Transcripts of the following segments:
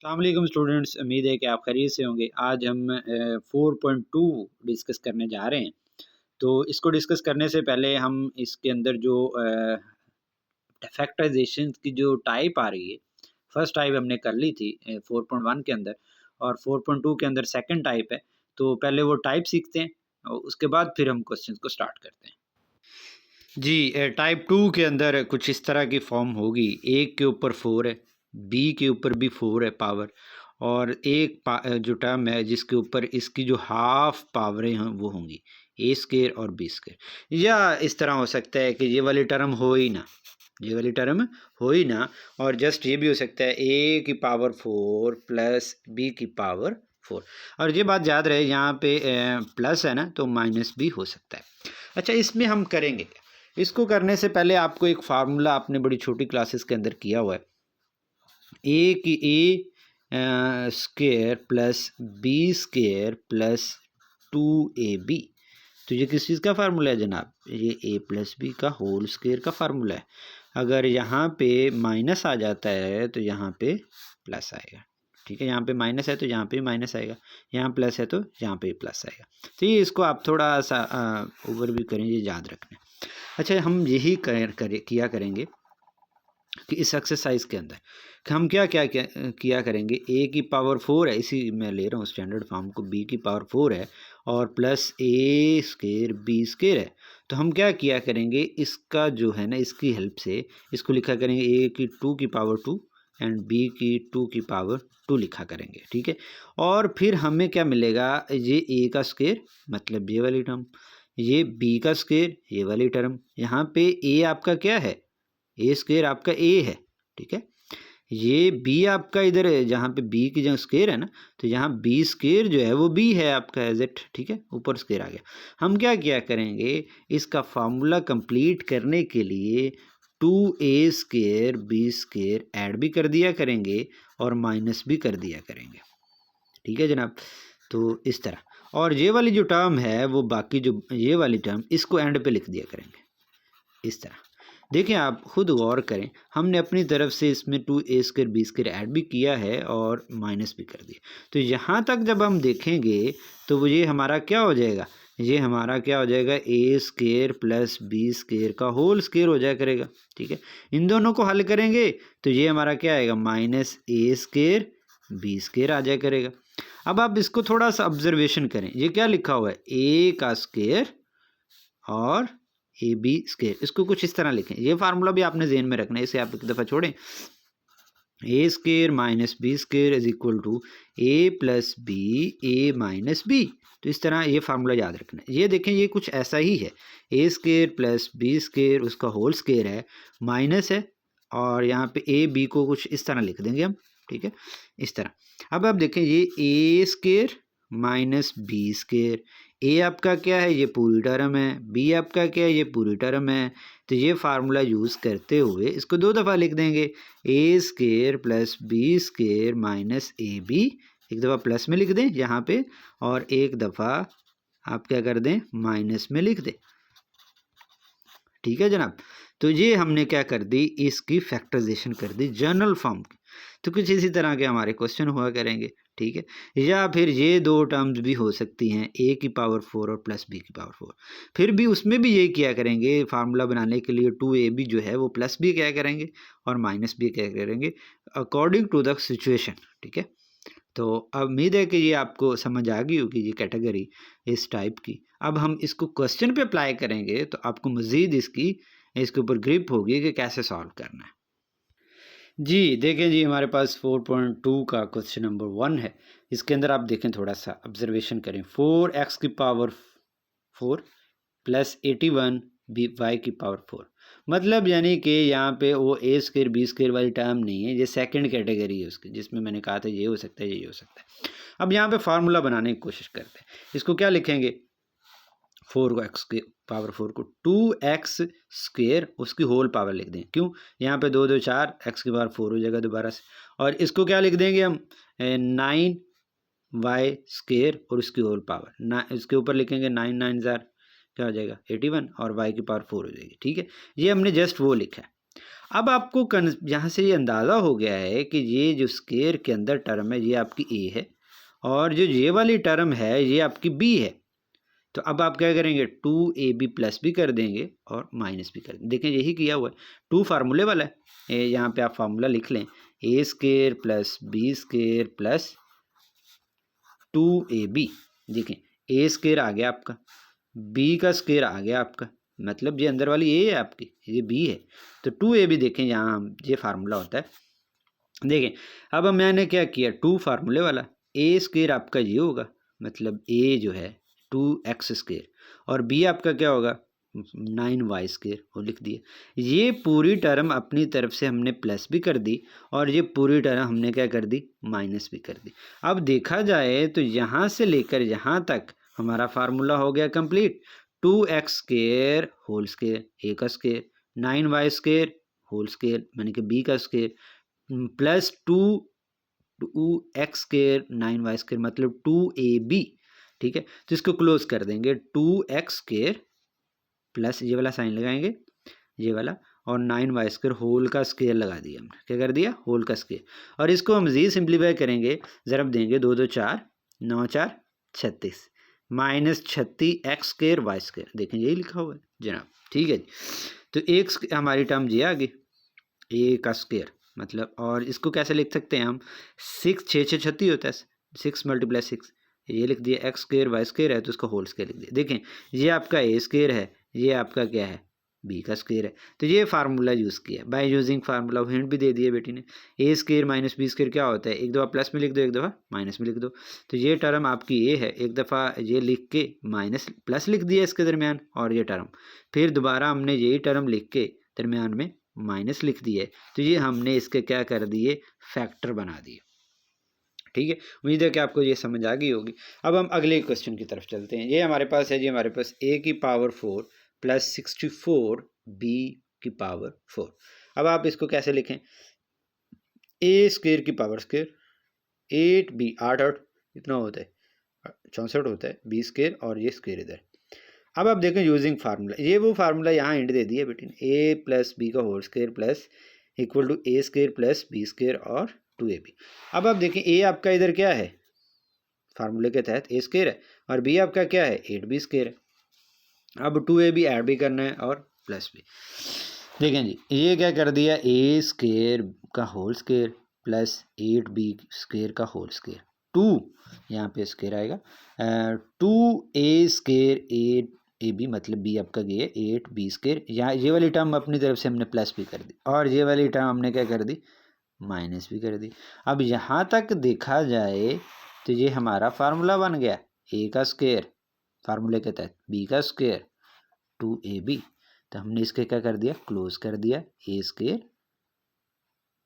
अस्सलाम वालेकुम स्टूडेंट्स, उम्मीद है कि आप खैरियत से होंगे। आज हम 4.2 डिस्कस करने जा रहे हैं। तो इसको डिस्कस करने से पहले हम इसके अंदर जो फैक्टराइजेशन की जो टाइप आ रही है, फर्स्ट टाइप हमने कर ली थी 4.1 के अंदर, और 4.2 के अंदर सेकंड टाइप है। तो पहले वो टाइप सीखते हैं और उसके बाद फिर हम क्वेश्चंस को स्टार्ट करते हैं। जी, टाइप 2 के अंदर कुछ इस तरह की फॉर्म होगी। एक के ऊपर 4 है, बी के ऊपर भी 4 है पावर, और जो टर्म है जिसके ऊपर इसकी जो हाफ पावरें हैं वो होंगी, ए स्केयर और बी स्केयर। या इस तरह हो सकता है कि ये वाली टर्म हो ही ना, ये वाली टर्म हो ही ना, और जस्ट ये भी हो सकता है ए की पावर 4 प्लस बी की पावर 4। और ये बात याद रहे, यहाँ पे प्लस है ना, तो माइनस भी हो सकता है। अच्छा, इसमें हम करेंगे क्या? इसको करने से पहले आपको एक फार्मूला आपने बड़ी छोटी क्लासेस के अंदर किया हुआ है, ए की a square plus b square plus 2ab। तो ये किस चीज़ का फार्मूला है जनाब? ये a प्लस बी का होल स्केयर का फार्मूला है। अगर यहाँ पे माइनस आ जाता है तो यहाँ पे प्लस आएगा, ठीक है। यहाँ पे माइनस है तो यहाँ पे माइनस आएगा, यहाँ प्लस है तो यहाँ पे प्लस आएगा। तो ये इसको आप थोड़ा सा ओवरव्यू करें, ये याद रखना। अच्छा, हम यही किया करेंगे कि इस एक्सरसाइज के अंदर कि हम क्या क्या किया करेंगे। ए की पावर 4 है, इसी मैं ले रहा हूँ स्टैंडर्ड फॉर्म को, बी की पावर 4 है और प्लस ए स्केयर बी स्केयर है। तो हम क्या किया करेंगे, इसका जो है ना, इसकी हेल्प से इसको लिखा करेंगे ए की 2 की पावर 2 एंड बी की 2 की पावर 2 लिखा करेंगे, ठीक है। और फिर हमें क्या मिलेगा, ये ए का स्केयर मतलब ये वाली टर्म, ये बी का स्केयर ये वाली टर्म, यहाँ पे ए आपका क्या है, ए स्केयर आपका ए है, ठीक है। ये बी आपका इधर है, जहाँ पे बी की जगह स्केयर है ना, तो यहाँ बी स्केयर जो है वो बी है आपका एज इट, ठीक है। ऊपर स्केयर आ गया। हम क्या किया करेंगे, इसका फार्मूला कंप्लीट करने के लिए 2a square B square add भी कर दिया करेंगे और माइनस भी कर दिया करेंगे, ठीक है जनाब। तो इस तरह, और ये वाली जो टर्म है वो बाकी जो ये वाली टर्म, इसको एंड पे लिख दिया करेंगे इस तरह। देखिए, आप खुद गौर करें, हमने अपनी तरफ से इसमें 2a square B square add भी किया है और माइनस भी कर दिया। तो यहाँ तक जब हम देखेंगे तो वो ये हमारा क्या हो जाएगा, ये हमारा क्या हो जाएगा, ए स्केयर प्लस बी स्केयर का होल स्केयर हो जाया करेगा, ठीक है। इन दोनों को हल करेंगे तो ये हमारा क्या आएगा, माइनस ए स्केयर बी स्केयर आ जाया करेगा। अब आप इसको थोड़ा सा ऑब्जर्वेशन करें, ये क्या लिखा हुआ है, ए का स्केयर और ए बी स्केयर, इसको कुछ इस तरह लिखें। ये फार्मूला भी आपने ज़हन में रखना है, इसे आप एक दफ़ा छोड़ें। A square minus b square is equal to a plus B A minus b. तो इस तरह ये फार्मूला याद रखना है। ये देखें, ये कुछ ऐसा ही है, ए स्केयर प्लस बी स्केयर उसका होल स्केयर है, माइनस है, और यहाँ पे ए बी को कुछ इस तरह लिख देंगे हम, ठीक है, इस तरह। अब आप देखें, ये ए स्केयर माइनस बी स्केयर, ए आपका क्या है, ये पूरी टर्म है, बी आपका क्या है, ये पूरी टर्म है। तो ये फार्मूला यूज़ करते हुए इसको दो दफ़ा लिख देंगे, a square plus b square minus a b, एक दफ़ा प्लस में लिख दें यहाँ पे, और एक दफ़ा आप क्या कर दें, माइनस में लिख दें, ठीक है जनाब। तो ये हमने क्या कर दी, इसकी फैक्टराइजेशन कर दी जनरल फॉर्म की। तो कुछ इसी तरह के हमारे क्वेश्चन हुआ करेंगे, ठीक है। या फिर ये दो टर्म्स भी हो सकती हैं, ए की पावर 4 और प्लस बी की पावर 4। फिर भी उसमें भी ये क्या करेंगे, फार्मूला बनाने के लिए 2ab जो है वो प्लस भी क्या करेंगे और माइनस भी क्या करेंगे, अकॉर्डिंग टू द सिचुएशन, ठीक है। तो उम्मीद है कि ये आपको समझ आ गई होगी, ये कैटेगरी इस टाइप की। अब हम इसको क्वेश्चन पे अप्लाई करेंगे तो आपको मज़ीद इसके ऊपर ग्रिप होगी कि कैसे सॉल्व करना है। जी, देखें जी, हमारे पास 4.2 का क्वेश्चन नंबर 1 है। इसके अंदर आप देखें, थोड़ा सा ऑब्जर्वेशन करें। 4x की पावर 4 प्लस 81 बी वाई की पावर 4, मतलब यानी कि यहाँ पे वो ए स्क्र बी स्क्र वाली टर्म नहीं है, ये सेकंड कैटेगरी है उसकी, जिसमें मैंने कहा था ये हो सकता है, ये हो सकता है। अब यहाँ पे फार्मूला बनाने की कोशिश करते हैं। इसको क्या लिखेंगे, 4x की पावर 4 को 2x स्क्वेयर उसकी होल पावर लिख दें। क्यों, यहाँ पे 2 2 4, x की पावर 4 हो जाएगा दोबारा से, और इसको क्या लिख देंगे हम, 9y स्क्वेयर और उसकी होल पावर ना, इसके ऊपर लिखेंगे 9 9 ज़ार क्या हो जाएगा 81 और y की पावर 4 हो जाएगी, ठीक है। ये हमने जस्ट वो लिखा है। अब आपको यहाँ से ये अंदाज़ा हो गया है कि ये जो स्क्वायर के अंदर टर्म है ये आपकी ए है और जो ये वाली टर्म है ये आपकी बी है। तो अब आप क्या करेंगे, 2ab प्लस भी कर देंगे और माइनस भी कर देंगे। देखें यही किया हुआ है, 2 फार्मूले वाला है। यहाँ पे आप फार्मूला लिख लें, a square plus B square plus 2ab। देखें ए स्क्वायर आ गया आपका, बी का स्क्वायर आ गया आपका, मतलब ये अंदर वाली ए है आपकी, ये बी है। तो 2ab देखें यहाँ ये फार्मूला होता है। देखें अब मैंने क्या किया, 2 फार्मूले वाला, ए स्क्वायर आपका ये होगा, मतलब ए जो है 2x स्क्वायर और बी आपका क्या होगा 9y स्क्वायर, वो लिख दिया। ये पूरी टर्म अपनी तरफ से हमने प्लस भी कर दी और ये पूरी टर्म हमने क्या कर दी, माइनस भी कर दी। अब देखा जाए तो यहाँ से लेकर यहाँ तक हमारा फार्मूला हो गया complete. 2x square whole square, a का square, 9y square whole square यानी कि बी का square, plus 2x square 9y square मतलब 2ab। ठीक है, तो इसको क्लोज कर देंगे, 2x स्क्वायर प्लस ये वाला साइन लगाएंगे ये वाला और 9y स्क्वायर होल का स्क्वायर लगा दिया हमने, क्या कर दिया, होल का स्क्वायर। और इसको हम मज़ीद सिंप्लीफाई करेंगे, ज़रब देंगे 2 2 4 9 4 36 minus 36x square Y square. देखें यही लिखा हुआ है जनाब। ठीक है जी, तो एक हमारी टर्म ये आ गई ए का स्क्वायर मतलब, और इसको कैसे लिख सकते हैं हम, 6 6 6 36 होता है, 6 × 6 ये लिख दिया, एक्स स्क्वायर वाई स्क्वायर है तो उसका होल स्क्वायर लिख दिया। देखें ये आपका ए स्क्वायर है, ये आपका क्या है, बी का स्क्वायर है। तो ये फार्मूला यूज़ किया, बाय यूजिंग फार्मूला, हिंट भी दे दिया बेटी ने। ए स्क्वायर माइनस बी स्क्वायर क्या होता है, एक दफ़ा प्लस में लिख दो एक दफ़ा माइनस में लिख दो। तो ये टर्म आपकी ए है, एक दफ़ा ये लिख के माइनस प्लस लिख दिया इसके दरमियान, और ये टर्म फिर दोबारा हमने यही टर्म लिख के दरमियान में माइनस लिख दिया है। तो ये हमने इसके क्या कर दिए, फैक्टर बना दिए। ठीक है, उम्मीद है कि आपको ये समझ आ गई होगी। अब हम अगले क्वेश्चन की तरफ चलते हैं। ये हमारे पास है जी, हमारे पास a की पावर 4 प्लस 64 b की पावर 4। अब आप इसको कैसे लिखें, a स्क्वायर की पावर स्क्वायर 8b 8 8 इतना होता है 64 होता है, b स्क्वायर और ये स्क्वायर इधर। अब आप देखें यूजिंग फार्मूला, ये वो फार्मूला यहाँ इंट दे दिया बेटी ने, a प्लस बी का whole square plus equal to A square plus B square और 2ab। अब आप देखें a आपका इधर क्या है, फार्मूले के तहत ए स्क्वायर है, और b आपका क्या है 8b स्क्वायर है। अब 2ab ऐड भी करना है और प्लस भी। देखें जी ये क्या कर दिया, ए स्क्वायर का whole square plus 8b square का होल स्क्वायर, 2 यहाँ पे स्क्वायर आएगा, 2a स्क्वायर 8ab मतलब b आपका गया 8b स्क्वायर। यहाँ ये वाली टर्म अपनी तरफ से हमने प्लस भी कर दी और ये वाली टर्म हमने क्या कर दी, माइनस भी कर दी। अब यहाँ तक देखा जाए तो ये हमारा फार्मूला बन गया, ए का स्क्वायर फार्मूले के तहत बी का स्क्वायर 2ab। तो हमने इसके क्या कर दिया, क्लोज कर दिया, ए स्क्वायर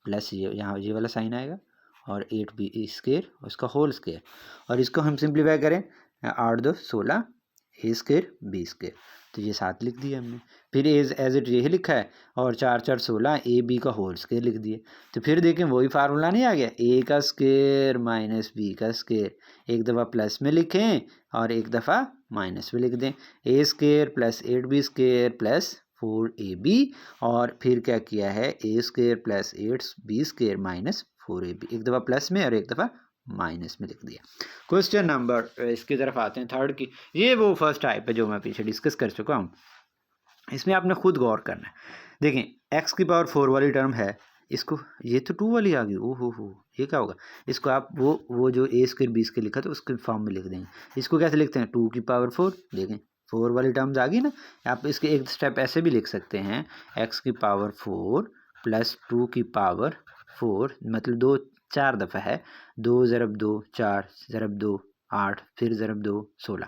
प्लस ये यहाँ ये वाला साइन आएगा और 8b स्क्वायर उसका होल स्क्वायर, और इसको हम सिंप्लीफाई करें 8 2 16 ए स्क्वायर बी स्क्वायर। तो ये 7 लिख दिया हमने, फिर एज इट यही लिखा है, और 4 4 16 ए बी का होल स्क्वायर लिख दिए। तो फिर देखें वही फार्मूला नहीं आ गया, ए का स्क्वायर माइनस बी का स्क्वायर, एक दफ़ा प्लस में लिखें और एक दफ़ा माइनस में लिख दें, a square plus 8b square plus 4ab, और फिर क्या किया है, a square plus 8b square minus 4ab, एक दफ़ा प्लस में और एक दफ़ा माइनस में लिख दिया। क्वेश्चन नंबर इसकी तरफ आते हैं थर्ड की। ये वो फर्स्ट टाइप है जो मैं पीछे डिस्कस कर चुका हूँ, इसमें आपने खुद गौर करना है। देखें x की पावर 4 वाली टर्म है, इसको ये तो 2 वाली आ गई, ओहो हो ये क्या होगा, इसको आप वो जो ए स्क्वायर बी स्क्वायर लिखा था उसके फॉर्म में लिख देंगे। इसको कैसे लिखते हैं, 2 की पावर 4, देखें 4 वाली टर्म्स आ गई ना। आप इसके एक स्टेप ऐसे भी लिख सकते हैं, x की पावर 4 प्लस 2 की पावर 4 मतलब 2 4 दफ़ा है, 2 ज़रब 2 4 ज़रब 2 8 फिर ज़रब 2 16,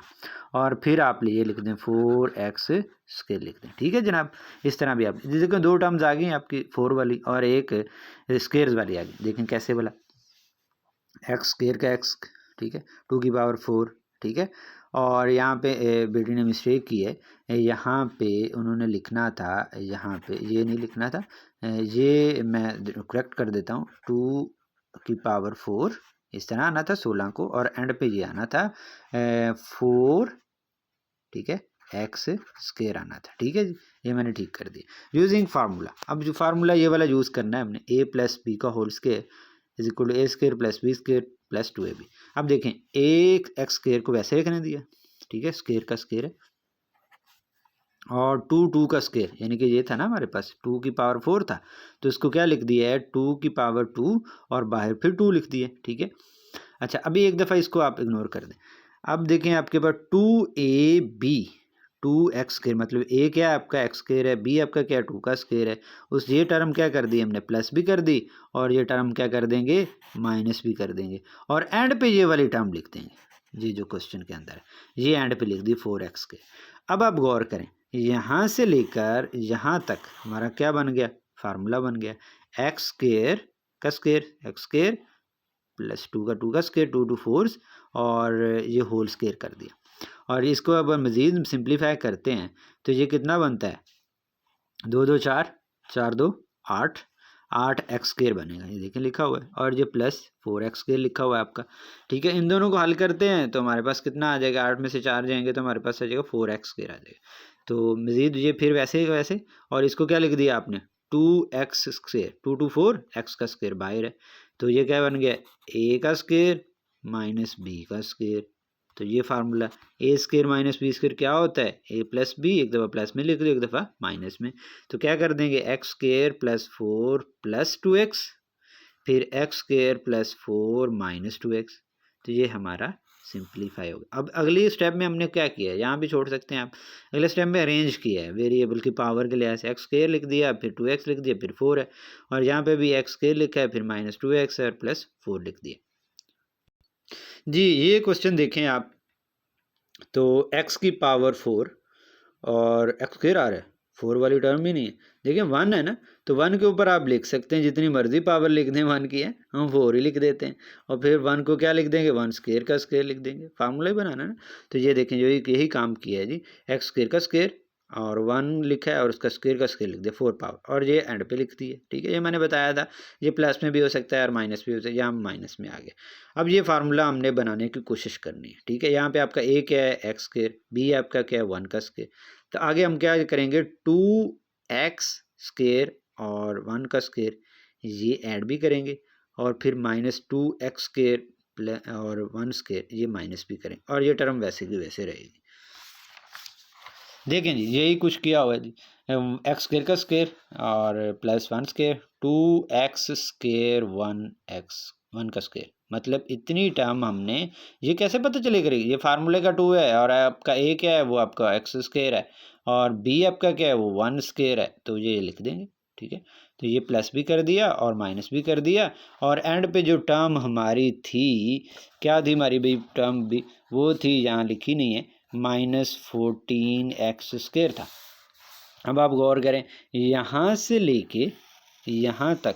और फिर आप ये लिख दें 4x स्क्वायर लिख दें। ठीक है जनाब, इस तरह भी आप देखें 2 टर्म्स आ गई आपकी 4 वाली और एक स्क्वायर्स वाली आ गई। देखें कैसे बोला, एक्स स्क्वायर का एक्स, ठीक है 2 की पावर 4, ठीक है। और यहाँ पे बेटी ने मिस्टेक की है, यहाँ पे उन्होंने लिखना था, यहाँ पे ये नहीं लिखना था, ये मैं करेक्ट कर देता हूँ, 2 की पावर 4 इस तरह आना था 16 को, और एंड पे ये आना था 4, ठीक है एक्स स्क्वायर आना था। ठीक है जी, ये मैंने ठीक कर दिया यूजिंग फार्मूला। अब जो फार्मूला ये वाला यूज़ करना है हमने, ए प्लस बी का whole square is equal to A square plus B square plus 2ab। अब देखें एक एक्स स्क्वायर को वैसे लिखने दिया, ठीक है, स्क्वायर का स्क्वायर है, और टू का स्क्वायर यानी कि ये था ना हमारे पास 2 की पावर 4 था, तो इसको क्या लिख दिया है 2 की पावर 2 और बाहर फिर 2 लिख दिए। ठीक है, अच्छा अभी एक दफ़ा इसको आप इग्नोर कर दें। अब देखें आपके पास 2ab 2x स्क्वायर, मतलब ए क्या है आपका एक्स स्क्वायर है, बी आपका क्या 2 का स्क्वायर है, उस ये टर्म क्या कर दी हमने प्लस भी कर दी, और ये टर्म क्या कर देंगे माइनस भी कर देंगे, और एंड पे ये वाली टर्म लिख देंगे जी जो क्वेश्चन के अंदर है, ये एंड पे लिख दी 4x के। अब आप गौर करें यहाँ से लेकर यहाँ तक हमारा क्या बन गया, फार्मूला बन गया एक्स स्क्वायर का स्क्वायर एक्स स्क्वायर प्लस 2 का स्क्वायर 2 4 और ये होल स्क्वायर कर दिया, और इसको अब मज़ीद सिंप्लीफाई करते हैं तो ये कितना बनता है 2 2 4 4 2 8 8x स्क्वायर बनेगा, ये देखें लिखा हुआ है, और ये प्लस 4x स्क्वायर लिखा हुआ है आपका। ठीक है, इन दोनों को हल करते हैं तो हमारे पास कितना आ जाएगा, 8 में से 4 जाएंगे तो हमारे पास आ जाएगा 4x स्क्वायर आ जाएगा। तो मज़ीद ये फिर वैसे वैसे, और इसको क्या लिख दिया आपने 2x स्क्वायर 2 2 4 x का स्क्वायर बाहर है, तो ये क्या बन गया ए का स्क्वायर माइनस बी का स्क्वायर। तो ये formula a square minus b square क्या होता है ए प्लस बी, एक दफ़ा प्लस में लिख दो एक दफ़ा माइनस में, तो क्या कर देंगे x square plus 4 plus 2x फिर x square plus 4 minus 2x, तो ये हमारा सिंप्लीफाई होगा। अब अगली स्टेप में हमने क्या किया है, यहाँ भी छोड़ सकते हैं आप, अगले स्टेप में अरेंज किया है वेरिएबल की पावर के लिहाज से, एक्स स्क्वायर लिख दिया फिर 2x लिख दिया फिर 4 है, और यहाँ पे भी एक्स स्क्वायर लिखा है फिर माइनस 2x है और प्लस 4 लिख दिया। जी ये क्वेश्चन देखें आप, तो x की पावर 4 और एक्स स्क्वायर आ रहा है, 4 वाली टर्म ही नहीं है, देखिए 1 है ना, तो 1 के ऊपर आप लिख सकते हैं जितनी मर्जी पावर लिख दें, 1 की है हम 4 ही लिख देते हैं, और फिर 1 को क्या लिख देंगे 1 स्क्वायर का स्क्वायर लिख देंगे, फार्मूला ही बनाना ना। तो ये देखें जो यही काम किया है जी, एक्स स्क्वायर का स्क्वायर और 1 लिखा है और उसका स्क्वायर का स्क्वायर लिख दिया 4 पावर, और ये एंड पे लिख दी है। ठीक है, ये मैंने बताया था, ये प्लस में भी हो सकता है और माइनस भी हो सकता है, यहाँ माइनस में आ गया। अब ये फार्मूला हमने बनाने की कोशिश करनी है। ठीक है, यहाँ पे आपका ए क्या है एक्स स्क्वायर, बी आपका क्या है 1 का स्क्वायर, तो आगे हम क्या करेंगे 2x स्क्वायर और 1 का स्क्वायर ये ऐड भी करेंगे, और फिर माइनस 2x स्क्वायर और 1 स्क्वायर ये माइनस भी करें, और ये टर्म वैसे की वैसे रहेगी। देखें जी यही कुछ किया हुआ है जी, एक्स स्क्वायर का स्क्वायर और प्लस 1 स्क्वायर 2x स्क्वायर 1 का स्क्वायर, मतलब इतनी टर्म हमने, ये कैसे पता चलेगा, ये फार्मूले का 2 है और आपका ए क्या है वो आपका एक्स स्क्वायर है और बी आपका क्या है वो 1 स्क्वायर है, तो ये लिख देंगे। ठीक है, तो ये प्लस भी कर दिया और माइनस भी कर दिया, और एंड पे जो टर्म हमारी थी क्या थी हमारी भाई टर्म भी, वो थी यहाँ लिखी नहीं है -14x स्क्वायर था। अब आप गौर करें यहाँ से लेके यहाँ तक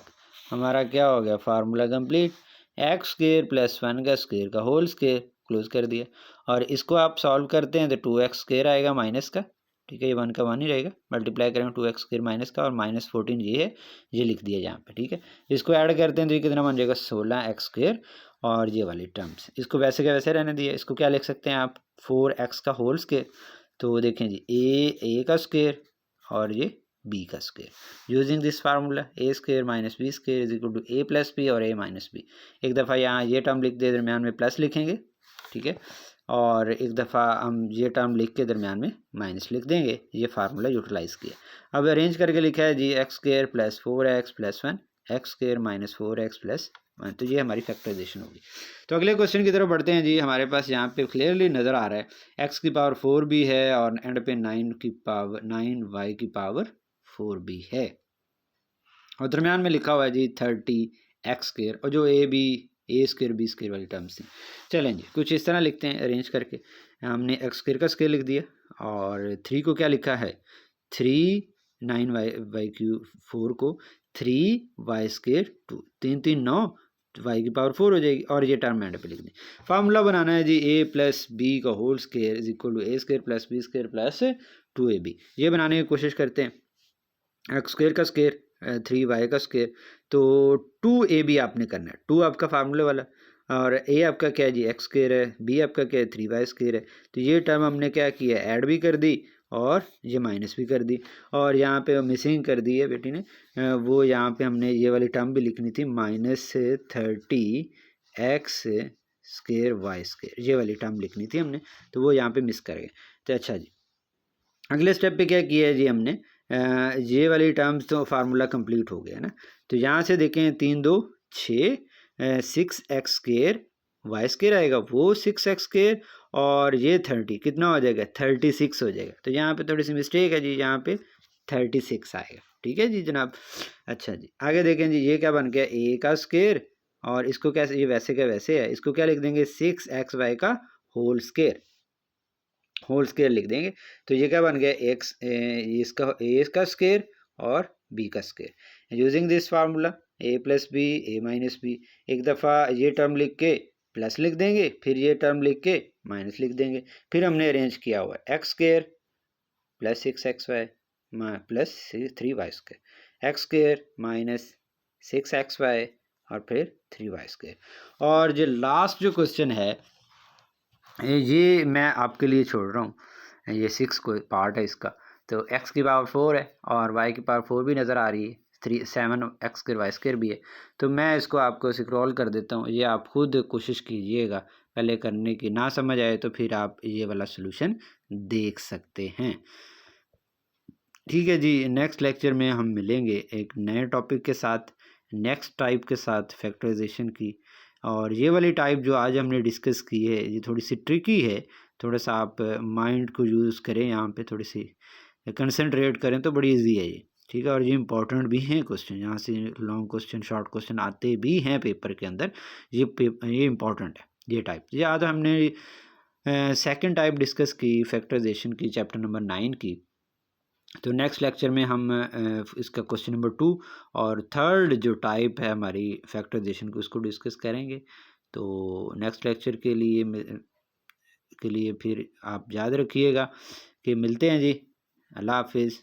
हमारा क्या हो गया formula complete, x square plus 1 का स्क्वायर का होल स्क्वायर क्लोज कर दिया, और इसको आप सॉल्व करते हैं तो 2x स्क्वायर आएगा माइनस का। ठीक है, ये 1 का 1 ही रहेगा, मल्टीप्लाई करेंगे 2x स्क्वायर माइनस का, और -14 ये है, ये लिख दिया यहाँ पे। ठीक है, इसको ऐड करते हैं तो ये कितना बन जाएगा 16x स्क्वायर, और ये वाली टर्म्स इसको वैसे का वैसे रहने दिया, इसको क्या लिख सकते हैं आप 4x का होल स्क्वायर, तो देखें जी ए का स्क्वायर और ये बी का square, using this formula a square minus b square is equal to a plus b और ए माइनस बी। एक दफ़ा यहाँ ये टर्म लिख दे दरमियान में प्लस लिखेंगे, ठीक है, और एक दफ़ा हम ये टर्म लिख के दरमियान में माइनस लिख देंगे, ये फार्मूला यूटिलाइज़ किया। अब अरेंज करके लिखा है जी एक्स स्क्वायर प्लस 4x प्लस 1 एक्स स्क्वायर माइनस 4x प्लस 1, तो ये हमारी फैक्टराइजेशन होगी। तो अगले क्वेश्चन की तरफ बढ़ते हैं जी, हमारे पास यहाँ पे क्लियरली नज़र आ रहा है एक्स की पावर 4 भी है और एंड पे 9y की पावर 4 भी है, और दरमियान में लिखा हुआ है जी 30x स्क्वायर, और जो ए स्क्वायर बी स्क्वायर वाली टर्म्स थी। चलें जी कुछ इस तरह लिखते हैं अरेंज करके, हमने एक्स स्क्वायर का स्क्वायर लिख दिया, और 3 को क्या लिखा है 3 9y क्यू 4 को 3y स्क्वायर 2 3 3 9 y की पावर 4 हो जाएगी, और ये टर्म एंड पे लिख दें। फार्मूला बनाना है जी a प्लस बी का whole square is equal to A square plus B square plus 2ab। ये बनाने की कोशिश करते हैं एक्स स्क्वायर का स्क्वायर 3y का स्क्वायर, तो 2ab आपने करना है, 2 आपका फार्मूले वाला और ए आपका क्या है जी एक्स स्क्वायर है, बी आपका क्या है 3y स्क्वायर है। तो ये टर्म हमने क्या किया, ऐड भी कर दी और ये माइनस भी कर दी, और यहाँ पे मिसिंग कर दी है बेटी ने, वो यहाँ पे हमने ये वाली टर्म भी लिखनी थी -30x स्क्वायर वाई स्क्वायर, ये वाली टर्म लिखनी थी हमने, तो वो यहाँ पे मिस कर गए। तो अच्छा जी, अगले स्टेप पे क्या किया है जी हमने, ये वाली टर्म्स तो फार्मूला कंप्लीट हो गया ना। तो यहाँ से देखें 3 2 6, 6x स्क्वायर वाई स्क्वायर आएगा, वो 6x स्क्वायर, और ये 30 कितना हो जाएगा 36 हो जाएगा। तो यहाँ पे थोड़ी सी मिस्टेक है जी, यहाँ पे 36 आएगा। ठीक है जी जनाब। अच्छा जी आगे देखें जी, ये क्या बन गया a का स्क्वायर, और इसको कैसे, ये वैसे का वैसे है, इसको क्या लिख देंगे 6xy का होल स्क्वायर, होल स्क्वायर लिख देंगे। तो ये क्या बन गया एक्स, इसका ए का स्क्वायर और बी का square. Using this formula A plus B A minus B, एक दफ़ा ये टर्म लिख के प्लस लिख देंगे, फिर ये टर्म लिख के माइनस लिख देंगे। फिर हमने अरेंज किया हुआ x square plus 6xy plus 3y square, x square minus 6xy और फिर 3y स्क्वायर। और जो लास्ट जो क्वेश्चन है ये मैं आपके लिए छोड़ रहा हूँ, ये 6 को पार्ट है इसका। तो x की पावर 4 है और y की पावर 4 भी नज़र आ रही है, 7 x स्क्वायर वाई स्क्वायर भी है। तो मैं इसको आपको स्क्रॉल कर देता हूँ, ये आप खुद कोशिश कीजिएगा पहले करने की, ना समझ आए तो फिर आप ये वाला सॉल्यूशन देख सकते हैं। ठीक है जी, नेक्स्ट लेक्चर में हम मिलेंगे एक नए टॉपिक के साथ, नेक्स्ट टाइप के साथ फैक्टराइजेशन की। और ये वाली टाइप जो आज हमने डिस्कस की है ये थोड़ी सी ट्रिकी है, थोड़ा सा आप माइंड को यूज़ करें, यहाँ पे थोड़ी सी कंसंट्रेट करें तो बड़ी इजी है ये। ठीक है, और ये इंपॉर्टेंट भी हैं क्वेश्चन, यहाँ से लॉन्ग क्वेश्चन शॉर्ट क्वेश्चन आते भी हैं पेपर के अंदर, ये इंपॉर्टेंट है ये टाइप। ये आज हमने सेकेंड टाइप डिस्कस की फैक्टराइजेशन की, चैप्टर नंबर 9 की। तो नेक्स्ट लेक्चर में हम इसका क्वेश्चन नंबर 2 और थर्ड जो टाइप है हमारी फैक्टराइजेशन की उसको डिस्कस करेंगे। तो नेक्स्ट लेक्चर के लिए फिर आप याद रखिएगा कि मिलते हैं जी। अल्लाह हाफिज़।